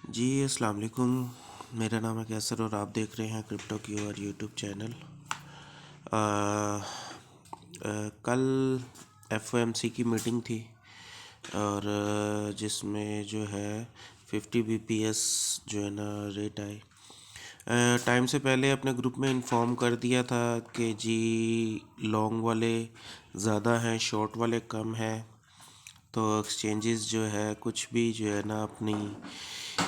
जी अस्सलाम वालेकुम। मेरा नाम है कैसर और आप देख रहे हैं क्रिप्टो की और यूट्यूब चैनल। कल एफओएमसी की मीटिंग थी और जिसमें जो है 50 बीपीएस जो है ना रेट आए। टाइम से पहले अपने ग्रुप में इन्फॉर्म कर दिया था कि जी लॉन्ग वाले ज़्यादा हैं, शॉर्ट वाले कम हैं। तो एक्सचेंजेस जो है कुछ भी जो है ना अपनी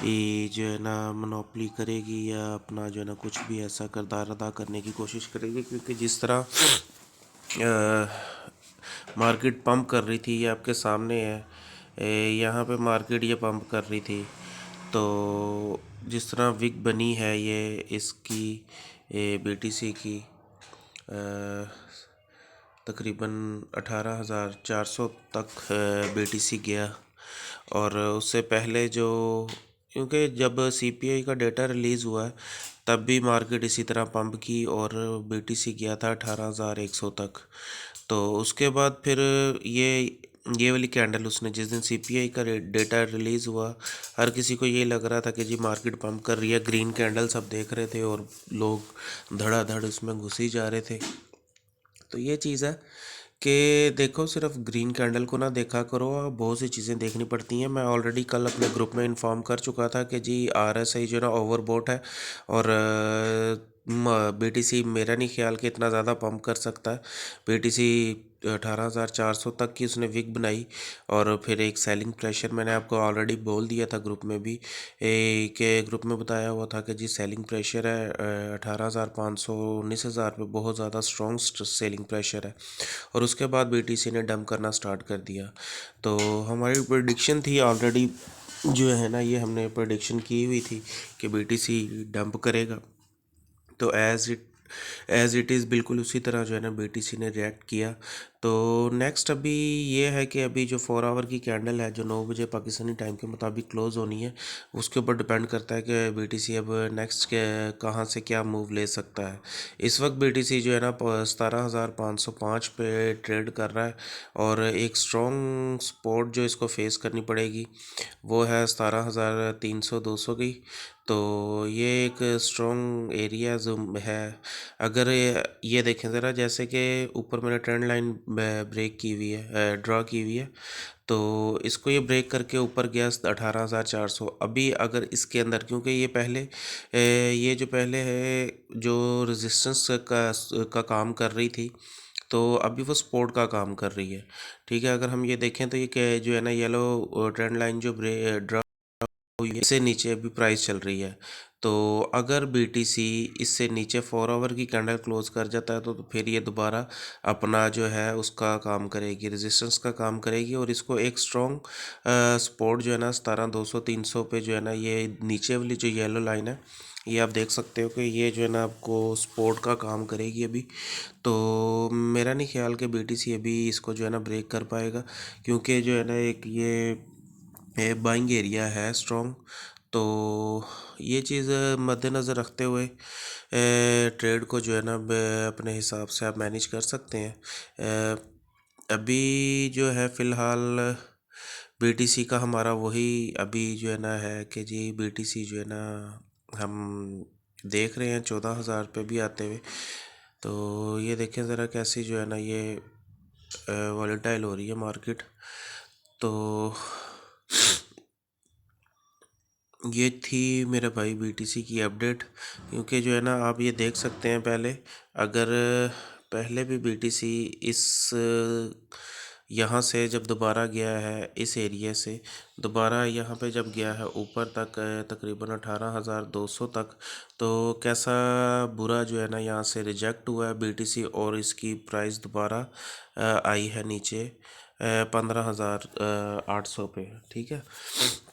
ये जो है ना मोनोपली करेगी या अपना जो है ना कुछ भी ऐसा किरदार अदा करने की कोशिश करेगी, क्योंकि जिस तरह मार्केट पंप कर रही थी ये आपके सामने है। यहाँ पे मार्केट ये पंप कर रही थी, तो जिस तरह विग बनी है ये इसकी बीटीसी की तकरीबन 18,400 तक बीटीसी गया। और उससे पहले जो, क्योंकि जब सीपीआई का डेटा रिलीज़ हुआ है तब भी मार्केट इसी तरह पंप की और बीटीसी गया था 18,100 तक। तो उसके बाद फिर ये वाली कैंडल उसने जिस दिन सीपीआई का डेटा रिलीज़ हुआ, हर किसी को ये लग रहा था कि जी मार्केट पंप कर रही है, ग्रीन कैंडल सब देख रहे थे और लोग धड़ाधड़ उसमें घुस ही जा रहे थे। तो ये चीज़ है कि देखो, सिर्फ ग्रीन कैंडल को ना देखा करो, बहुत सी चीज़ें देखनी पड़ती हैं। मैं ऑलरेडी कल अपने ग्रुप में इन्फॉर्म कर चुका था कि जी आरएसआई जो है ना ओवरबोट है और बीटीसी मेरा नहीं ख्याल कि इतना ज़्यादा पंप कर सकता है। बीटीसी 18,400 तक की उसने विक बनाई और फिर एक सेलिंग प्रेशर मैंने आपको ऑलरेडी बोल दिया था ग्रुप में भी, कि ग्रुप में बताया हुआ था कि जी सेलिंग प्रेशर है 18,500 19,000 पे, बहुत ज़्यादा स्ट्रॉन्ग सेलिंग प्रेशर है। और उसके बाद बीटीसी ने डंप करना स्टार्ट कर दिया। तो हमारी प्रेडिक्शन थी ऑलरेडी जो है ना, ये हमने प्रेडिक्शन की हुई थी कि बीटीसी डंप करेगा। तो एज़ इट इज़ बिल्कुल उसी तरह जो है ना बीटीसी ने रिएक्ट किया। तो नेक्स्ट अभी ये है कि अभी जो 4 आवर की कैंडल है जो 9 बजे पाकिस्तानी टाइम के मुताबिक क्लोज़ होनी है, उसके ऊपर डिपेंड करता है कि बीटीसी अब नेक्स्ट के कहाँ से क्या मूव ले सकता है। इस वक्त बीटीसी जो है ना 17,505 पे ट्रेड कर रहा है और एक स्ट्रॉन्ग सपोर्ट जो इसको फेस करनी पड़ेगी वो है 17,300 200 की। तो ये एक स्ट्रॉन्ग एरिया जो है, अगर ये देखें ज़रा, जैसे कि ऊपर मैंने ट्रेंड लाइन ब्रेक की हुई है, ड्रॉ की हुई है, तो इसको ये ब्रेक करके ऊपर गया 18,400। अभी अगर इसके अंदर, क्योंकि ये पहले ये जो पहले है जो रेजिस्टेंस का काम कर रही थी, तो अभी वो सपोर्ट का काम कर रही है। ठीक है, अगर हम ये देखें तो ये जो है ना येलो ट्रेंड लाइन जो ड्रॉ इससे नीचे अभी प्राइस चल रही है। तो अगर बीटीसी इससे नीचे 4 आवर की कैंडल क्लोज कर जाता है तो फिर ये दोबारा अपना जो है उसका काम करेगी, रेजिस्टेंस का काम करेगी और इसको एक स्ट्रॉन्ग सपोर्ट जो है ना 17,200 300 पे जो है ना, ये नीचे वाली जो येलो लाइन है ये आप देख सकते हो कि ये जो है ना आपको सपोर्ट का काम करेगी अभी। तो मेरा नहीं ख्याल कि बीटीसी अभी इसको जो है ना ब्रेक कर पाएगा, क्योंकि जो है ना एक ये बाइंग एरिया है स्ट्रॉन्ग। तो ये चीज़ मद्देनज़र रखते हुए ट्रेड को जो है ना अपने हिसाब से आप मैनेज कर सकते हैं। अभी जो है फ़िलहाल बीटीसी का हमारा वही अभी जो है ना है कि जी बीटीसी जो है ना हम देख रहे हैं 14,000 पे भी आते हुए। तो ये देखें ज़रा कैसी जो है ना ये वॉलेटाइल हो रही है मार्केट। तो ये थी मेरे भाई बीटीसी की अपडेट, क्योंकि जो है ना आप ये देख सकते हैं पहले, अगर पहले भी बीटीसी इस यहाँ से जब दोबारा गया है इस एरिया से दोबारा यहाँ पे जब गया है ऊपर तक तकरीबन 18,200 तक, तो कैसा बुरा जो है ना यहाँ से रिजेक्ट हुआ है बीटीसी और इसकी प्राइस दोबारा आई है नीचे 15,800 पे। ठीक है,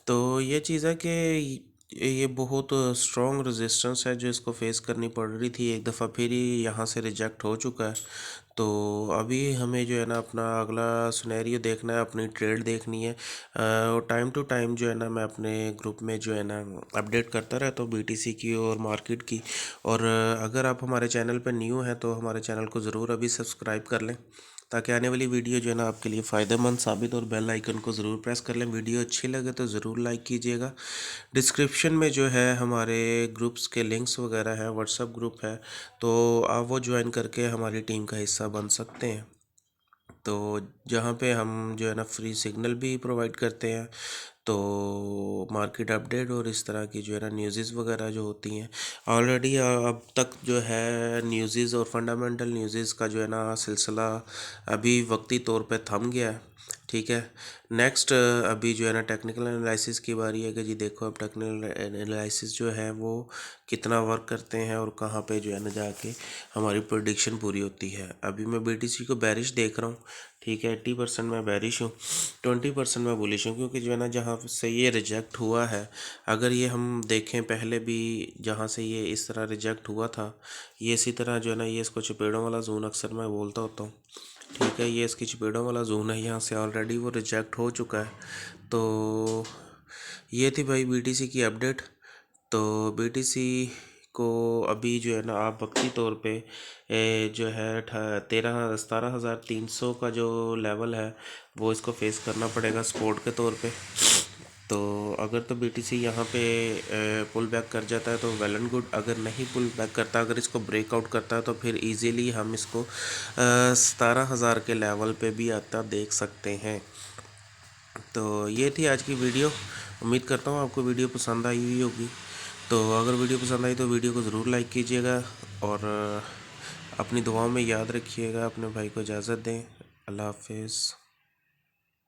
तो ये चीज़ है कि ये बहुत स्ट्रॉन्ग रेजिस्टेंस है जो इसको फेस करनी पड़ रही थी, एक दफ़ा फिर ही यहाँ से रिजेक्ट हो चुका है। तो अभी हमें जो है ना अपना अगला सिनेरियो देखना है, अपनी ट्रेड देखनी है और टाइम टू टाइम जो है ना मैं अपने ग्रुप में जो है ना अपडेट करता रहता हूँ बीटीसी की और मार्केट की। और अगर आप हमारे चैनल पर न्यू हैं तो हमारे चैनल को ज़रूर अभी सब्सक्राइब कर लें ताकि आने वाली वीडियो जो है ना आपके लिए फ़ायदेमंद साबित। और बेल आइकन को ज़रूर प्रेस कर लें। वीडियो अच्छी लगे तो ज़रूर लाइक कीजिएगा। डिस्क्रिप्शन में जो है हमारे ग्रुप्स के लिंक्स वगैरह हैं, व्हाट्सएप ग्रुप है, तो आप वो ज्वाइन करके हमारी टीम का हिस्सा बन सकते हैं। तो जहाँ पे हम जो है ना फ्री सिग्नल भी प्रोवाइड करते हैं, तो मार्केट अपडेट और इस तरह की जो है ना न्यूज़ वगैरह जो होती हैं ऑलरेडी अब तक जो है न्यूज़ और फंडामेंटल न्यूज़ का जो है ना सिलसिला अभी वक्ती तौर पे थम गया है। ठीक है, नेक्स्ट अभी जो है ना टेक्निकल एनालिसिस की बारी है कि जी देखो अब टेक्निकल एनालिसिस जो है वो कितना वर्क करते हैं और कहाँ पे जो है ना जाके हमारी प्रेडिक्शन पूरी होती है। अभी मैं बीटीसी को बेरिश देख रहा हूँ। ठीक है, 80% मैं बेरिश हूँ, 20% मैं बुलिश हूँ, क्योंकि जो है ना जहाँ से ये रिजेक्ट हुआ है, अगर ये हम देखें पहले भी जहाँ से ये इस तरह रिजेक्ट हुआ था, ये इसी तरह जो है ना ये इसको चपेड़ों वाला जोन अक्सर मैं बोलता होता हूँ। ठीक है, ये इसकी चपेड़ों वाला जोन है, यहाँ से ऑलरेडी वो रिजेक्ट हो चुका है। तो ये थी भाई बीटीसी की अपडेट। तो बीटीसी को अभी जो है ना आप वक्ती तौर पे जो है 17,300 का जो लेवल है वो इसको फेस करना पड़ेगा सपोर्ट के तौर पे। तो अगर तो बीटीसी यहाँ पे पुल बैक कर जाता है तो वेल एंड गुड, अगर नहीं पुल बैक करता, अगर इसको ब्रेकआउट करता है तो फिर इजीली हम इसको 17,000 के लेवल पे भी आता देख सकते हैं। तो ये थी आज की वीडियो। उम्मीद करता हूँ आपको वीडियो पसंद आई हुई होगी। तो अगर वीडियो पसंद आई तो वीडियो को ज़रूर लाइक कीजिएगा और अपनी दुआओं में याद रखिएगा। अपने भाई को इजाज़त दें। अल्लाह हाफिज़।